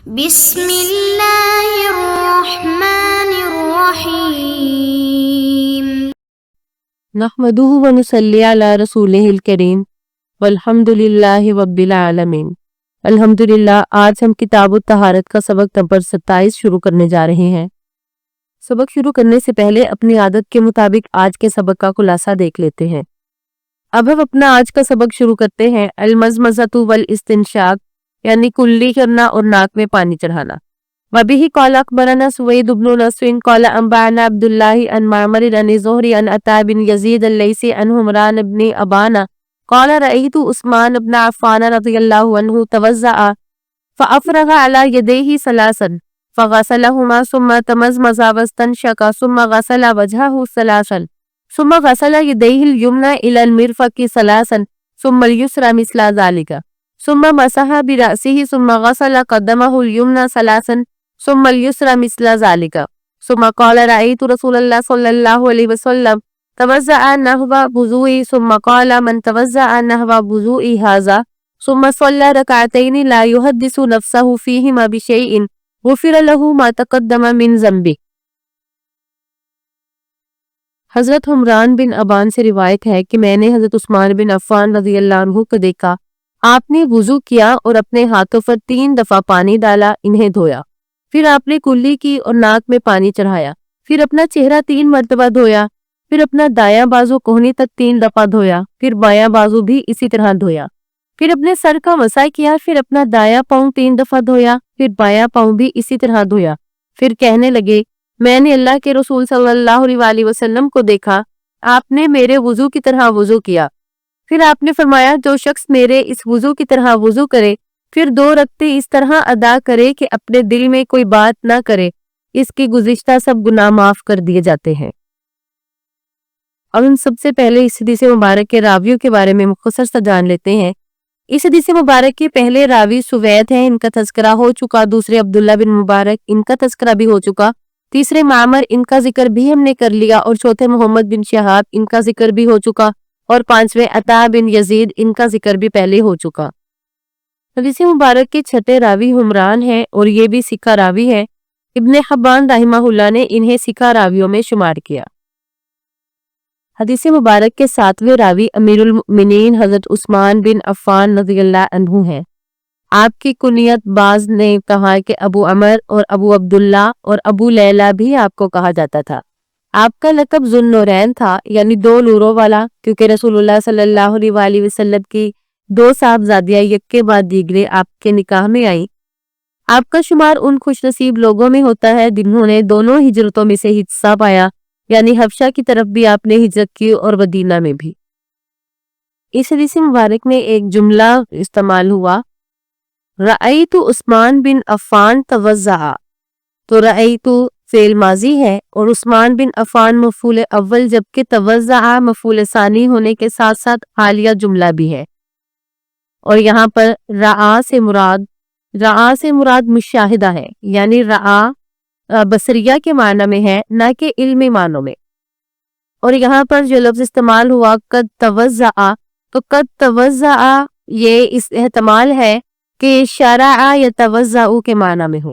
بسم اللہ الرحمن الرحیم نحمدہ ونصلی علی رسولہ الکریم والحمد للہ رب العالمین۔ الحمدللہ آج ہم کتاب الطہارت کا سبق نمبر 27 شروع کرنے جا رہے ہیں۔ سبق شروع کرنے سے پہلے اپنی عادت کے مطابق آج کے سبق کا خلاصہ دیکھ لیتے ہیں۔ اب ہم اپنا آج کا سبق شروع کرتے ہیں۔ المزمزۃ والاستنشاق یعنی کلی کرنا اور ناک میں پانی چڑھانا۔ وبه قال اخبرنا سوید بن نصر قال انبانا عبد الله عن معمر عن زهري عن عطاء بن يزيد الليثي عن عمران بن ابانا قال رأيت عثمان بن عفان رضي الله عنه توضأ فأفرغ على يديه ثلاثا فغسلهما ثم تمزمز واستنشق ثم غسل وجهه ثلاثا ثم غسل يديه اليمنى إلى المرفق ثلاثا ثم اليسرى مثل ذلك ثم مسح برأسه ثم غسل قدمه اليمنى ثلاثا ثم اليسرى مثل ذلك ثم قال رأيت رسول الله صلى الله عليه وسلم توضأ نحو وضوئي ثم قال من توضأ نحو وضوئي هذا ثم صلى ركعتين لا يحدث نفسه فيهما بشيء غفر له ما تقدم من ذنبه۔ حضرت عمران بن ابان سے روایت ہے کہ میں نے حضرت عثمان بن عفان رضی اللہ عنہ کو دیکھا، آپ نے وضو کیا اور اپنے ہاتھوں پر 3 دفعہ پانی ڈالا، انہیں دھویا، پھر آپ نے کلی کی اور ناک میں پانی چڑھایا، پھر اپنا چہرہ 3 مرتبہ دھویا، پھر اپنا دایاں بازو کوہنی تک 3 دفعہ دھویا، پھر بایاں بازو بھی اسی طرح دھویا، پھر اپنے سر کا مسح کیا، پھر اپنا دایاں پاؤں 3 دفعہ دھویا، پھر بایاں پاؤں بھی اسی طرح دھویا، پھر کہنے لگے میں نے اللہ کے رسول صلی اللہ علیہ وسلم کو دیکھا، آپ نے میرے وضو کی طرح وضو کیا۔ پھر آپ نے فرمایا جو شخص میرے اس وضو کی طرح وضو کرے پھر 2 رکعتیں اس طرح ادا کرے کہ اپنے دل میں کوئی بات نہ کرے، اس کی گزشتہ سب گناہ معاف کر دیے جاتے ہیں۔ اب ہم سب سے پہلے اس حدیث مبارک کے راویوں کے بارے میں مختصر سا جان لیتے ہیں۔ اس حدیث مبارک کے پہلے راوی سوید ہیں، ان کا تذکرہ ہو چکا، دوسرے عبداللہ بن مبارک، ان کا تذکرہ بھی ہو چکا، تیسرے معمر، ان کا ذکر بھی ہم نے کر لیا، اور چوتھے محمد بن شہاب، ان کا ذکر بھی ہو چکا، اور 5ویں عطاء بن یزید، ان کا ذکر بھی پہلے ہو چکا۔ حدیث مبارک کے 6 راوی عمران ہیں اور یہ بھی ثقہ راوی ہے۔ ابن حبان رحمہ اللہ نے انہیں ثقہ راویوں میں شمار کیا۔ حدیث مبارک کے 7ویں راوی امیر المؤمنین حضرت عثمان بن عفان رضی اللہ عنہ ہیں۔ آپ کی کنیت بعض نے کہا کہ ابو عمر اور ابو عبداللہ اور ابو لیلہ بھی آپ کو کہا جاتا تھا۔ آپ کا لقب ذو النورین تھا، یعنی 2 نوروں والا، کیونکہ رسول اللہ صلی اللہ علیہ وسلم کی 2 صاحبزادیاں یک کے بعد دیگرے آپ کے نکاح میں آئیں۔ آپ کا شمار ان خوش نصیب لوگوں میں ہوتا ہے جنہوں نے دونوں ہجرتوں میں سے حصہ پایا، یعنی حبشہ کی طرف بھی آپ نے ہجرت کی اور مدینہ میں بھی۔ اس حدیث مبارک میں ایک جملہ استعمال ہوا، رأیت عثمان بن عفان توضأ، تو رأیت فعل ماضی ہے اور عثمان بن عفان مفعول اول، جبکہ توضأ مفعول ثانی ہونے کے ساتھ ساتھ حالیہ جملہ بھی ہے، اور یہاں پر رعا سے مراد مشاہدہ ہے، یعنی رعا بصریہ کے معنی میں ہے، نہ کہ علمی معنوں میں۔ اور یہاں پر جو لفظ استعمال ہوا قد توضأ، تو قد توضأ یہ اس احتمال ہے کہ شرع یتوضأ کے معنی میں ہو۔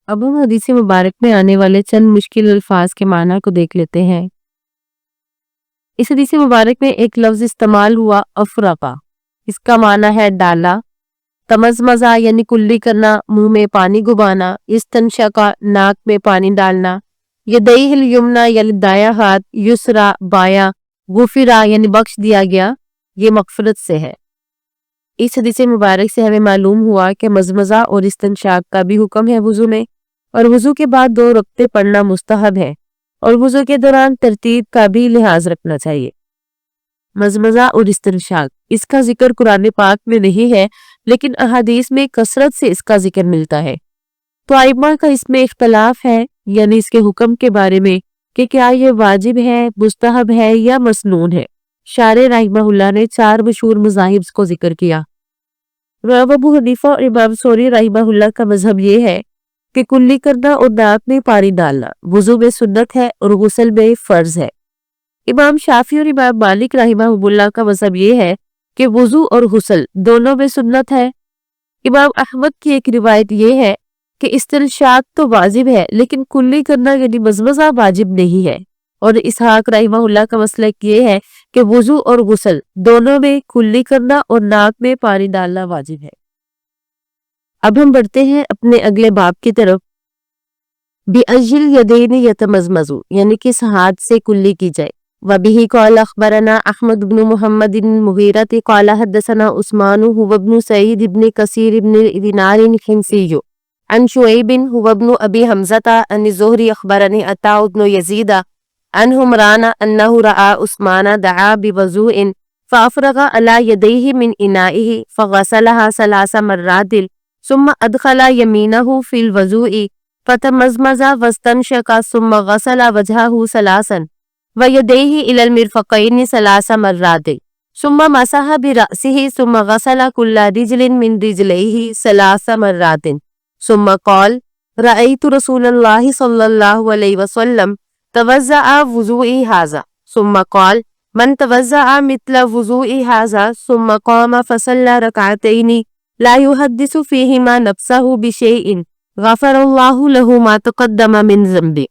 اب ہم حدیث مبارک میں آنے والے چند مشکل الفاظ کے معنی کو دیکھ لیتے ہیں۔ اس حدیث مبارک میں ایک لفظ استعمال ہوا افرقہ، اس کا معنی ہے ڈالا، تمزمزہ یعنی کلی کرنا، منہ میں پانی گھبانا، استنشقہ ناک میں پانی ڈالنا، یدیہ الیمنی یعنی دایاں ہاتھ، یسرا بایاں، غفرا یعنی بخش دیا گیا، یہ مغفرت سے ہے۔ اس حدیث مبارک سے ہمیں معلوم ہوا کہ مزمزہ اور استنشاق کا بھی حکم ہے وضو میں، اور وضو کے بعد 2 رکعتیں پڑھنا مستحب ہے، اور وضو کے دوران ترتیب کا بھی لحاظ رکھنا چاہیے۔ مزمزہ اور استنشاق، اس کا ذکر قرآن پاک میں نہیں ہے، لیکن احادیث میں کثرت سے اس کا ذکر ملتا ہے۔ تو ائمہ کا اس میں اختلاف ہے، یعنی اس کے حکم کے بارے میں کہ کیا یہ واجب ہے، مستحب ہے یا مسنون ہے۔ شارح رحمہ اللہ نے 4 مشہور مذاہب کو ذکر کیا۔ ابو حنیفہ اور امام ثوری رحمہ اللہ کا مذہب یہ ہے کہ کلی کرنا اور ناک میں پانی ڈالنا وضو میں سنت ہے اور غسل میں فرض ہے۔ امام شافعی اور امام مالک رحمہ اللہ کا مذہب یہ ہے کہ وضو اور غسل دونوں میں سنت ہے۔ امام احمد کی ایک روایت یہ ہے کہ استنشاق تو واجب ہے لیکن کلی کرنا یعنی مزمزہ واجب نہیں ہے، اور اسحاق رحمہ اللہ کا مسلک یہ ہے کہ وضو اور غسل دونوں میں کلی کرنا اور ناک میں پانی ڈالنا واجب ہے۔ اب ہم بڑھتے ہیں اپنے اگلے باب کی طرف۔ بِأَجِّ الْيَدَيْنِ يَتَمَزْمَزُ یعنی کس ہاتھ سے کلی کی جائے۔ وَبِهِ قَالَ أَخْبَرَنَا أَحْمَدُ بْنُ مُحَمَّدٍ الْمُغِيرَةِ قَالَ حَدَّثَنَا عُثْمَانُ هُوَ ابْنُ سَعِيدِ بْنِ كَثِيرِ بْنِ دِينَارٍ الْحِمْصِيُّ عن شعيب هو ابن أبي حمزة عن الزهري أخبرني عطاء بن يزيد عن همران أنه رأى عثمان دعا بوضوء فأفرغ على يديه من إنائه فغسلها 3 مرات ثم أدخل يمينه في الوضوء فتمزمز واستنشق ثم غسل وجهه 3 ويديه إلى المرفقين 3 مرات ثم مسح برأسه ثم غسل كل رجل من رجليه 3 مرات ثم قال رأيت رسول الله صلى الله عليه وسلم توضأ وضوئي هذا ثم قال من توضأ مثل وضوئي هذا ثم قام فصلى ركعتين لا يحدث فيهما نفسه بشيء غفر الله له ما تقدم من ذنبه۔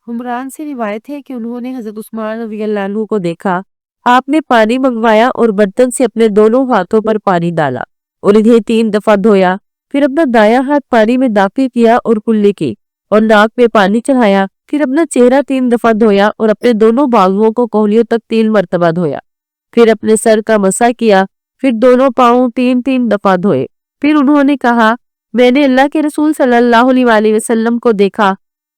حمران سے روایت ہے کہ انہوں نے حضرت عثمان رضی اللہ عنہ کو دیکھا، آپ نے پانی منگوایا اور برتن سے اپنے دونوں ہاتھوں پر پانی ڈالا اور انہیں 3 دفعہ دھویا، پھر اپنا دایاں ہاتھ پانی میں داخل کیا اور کلی کی اور ناک میں پانی چڑھایا، پھر اپنا چہرہ 3 دفعہ دھویا اور اپنے دونوں بازوؤں کو کوہنیوں تک 3 مرتبہ دھویا، پھر اپنے سر کا مسح کیا، پھر دونوں پاؤں 3 دفعہ دھوئے۔ پھر انہوں نے کہا، میں نے اللہ کے رسول صلی اللہ علیہ وسلم کو دیکھا،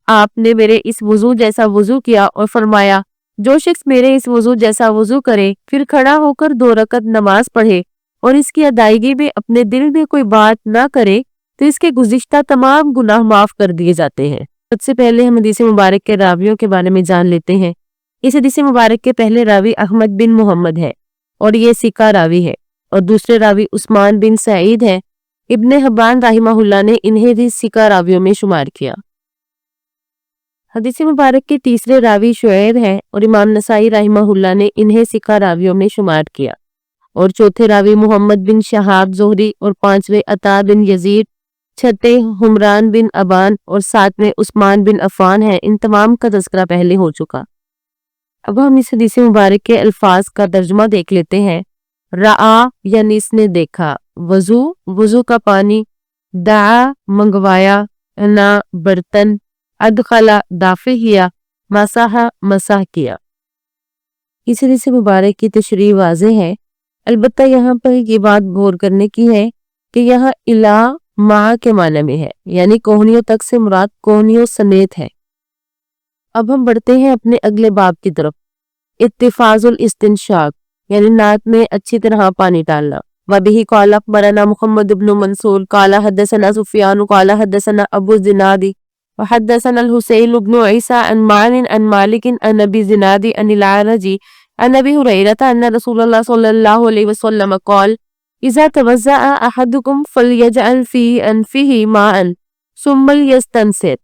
آپ نے میرے اس وضو جیسا وضو کیا اور فرمایا، جو شخص میرے اس وضو جیسا وضو کرے پھر کھڑا ہو کر 2 رکعت نماز پڑھے اور اس کی ادائیگی میں اپنے دل میں کوئی بات نہ کرے تو اس کے گزشتہ تمام گناہ معاف کر دیے جاتے ہیں۔ سب سے پہلے ہم حدیث مبارک کے راویوں کے بارے میں جان لیتے ہیں۔ اس حدیث مبارک کے پہلے راوی احمد بن محمد ہے اور یہ ثقہ راوی ہے، اور دوسرے راوی عثمان بن سعید ہے۔ ابن حبان رحمہ اللہ نے انہیں بھی ثقہ راویوں میں شمار کیا۔ حدیث مبارک کے تیسرے راوی شعیب ہے اور امام نسائی رحمہ اللہ نے انہیں ثقہ راویوں میں شمار کیا، اور چوتھے راوی محمد بن شہاب زہری اور 5ویں عطا بن یزید، 6 حمران بن ابان اور 7ویں عثمان بن عفان ہیں۔ ان تمام کا تذکرہ پہلے ہو چکا۔ اب ہم اس حدیث مبارک کے الفاظ کا ترجمہ دیکھ لیتے ہیں۔ رعا یعنی اس نے دیکھا، وضو کا پانی، دعا منگوایا، انا برتن، ادخلا داخل کیا، مسح کیا۔ اس حدیث مبارک کی تشریح واضح ہے، البتہ یہاں پر یہ بات غور کرنے کی ہے کہ یہاں الا مع کے معنی میں ہے، یعنی کوہنیوں تک سے مراد کوہنیوں سمیت ہے۔ اب ہم بڑھتے ہیں اپنے اگلے باب کی طرف۔ اتفاظ الاستنشاق یعنی ناک میں اچھی طرح پانی ڈالنا۔ وبه قال اخبرنا محمد بن منصور قال حدثنا سفیان قال حدثنا ابو الزناد وحدثنا الحسين بن عيسى عن معن عن مالك عن ابي الزناد عن الأعرج عن ابي هريرة ان رسول الله صلى الله عليه وسلم قال اذا توضأ احدكم فليجعل في انفه ماء ثم ليستنثر۔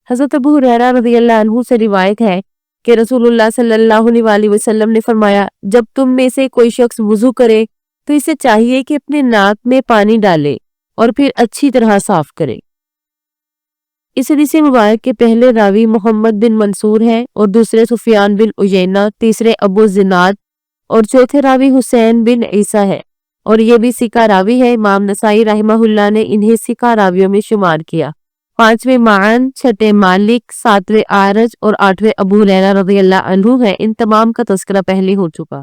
حضرت ابو ہریرہ رضی اللہ عنہ سے روایت ہے کہ رسول اللہ صلی اللہ علیہ وسلم نے فرمایا، جب تم میں سے کوئی شخص وضو کرے تو اسے چاہیے کہ اپنے ناک میں پانی ڈالے اور پھر اچھی طرح صاف کرے۔ اس حدیث مبارک کے پہلے راوی محمد بن منصور ہیں اور دوسرے سفیان بن عیینہ، تیسرے ابو الزناد اور چوتھے راوی حسین بن عیسیٰ ہے، اور یہ بھی ثقہ راوی ہے۔ امام نسائی رحمہ اللہ نے انہیں ثقہ راویوں میں شمار کیا۔ 5ویں معن، 6 مالک، 7ویں اعرج اور 8ویں ابو ہریرہ رضی اللہ عنہ ہیں۔ ان تمام کا تذکرہ پہلے ہو چکا۔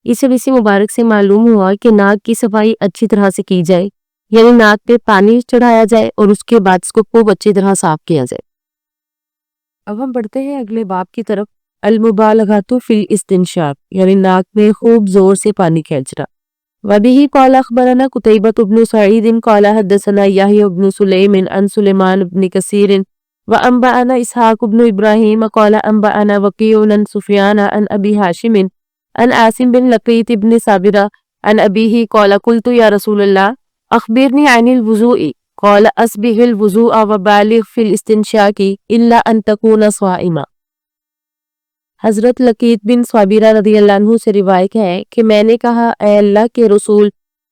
اس حدیث مبارک سے معلوم ہوا کہ ناک کی صفائی اچھی طرح سے کی جائے، یعنی ناک پہ پانی چڑھایا جائے اور اس کے بعد اس کو خوب اچھی طرح صاف کیا جائے۔ اب ہم بڑھتے ہیں اگلے باب کی طرف۔ المبالغۃ فی الاستنشاق یعنی ناک میں خوب زور سے پانی کھینچنا۔ وبه قال اخبرنا قتيبة بن سعيد قال حدثنا يحيى بن سليم عن سليمان بن كثير وانبأنا اسحاق بن ابراهيم قال انبأنا وكيع عن سفيان عن ابي هاشم عن عاصم بن لقيط بن صابرة عن ابيه قال قلت يا رسول الله اخبرني عن الوضوء قال اسبغ الوضوء وبالغ في الاستنشاق الا ان تكون صائما۔ حضرت لقیط بن صابرہ رضی اللہ عنہ سے روایت ہے کہ میں نے کہا، اے اللہ کے رسول،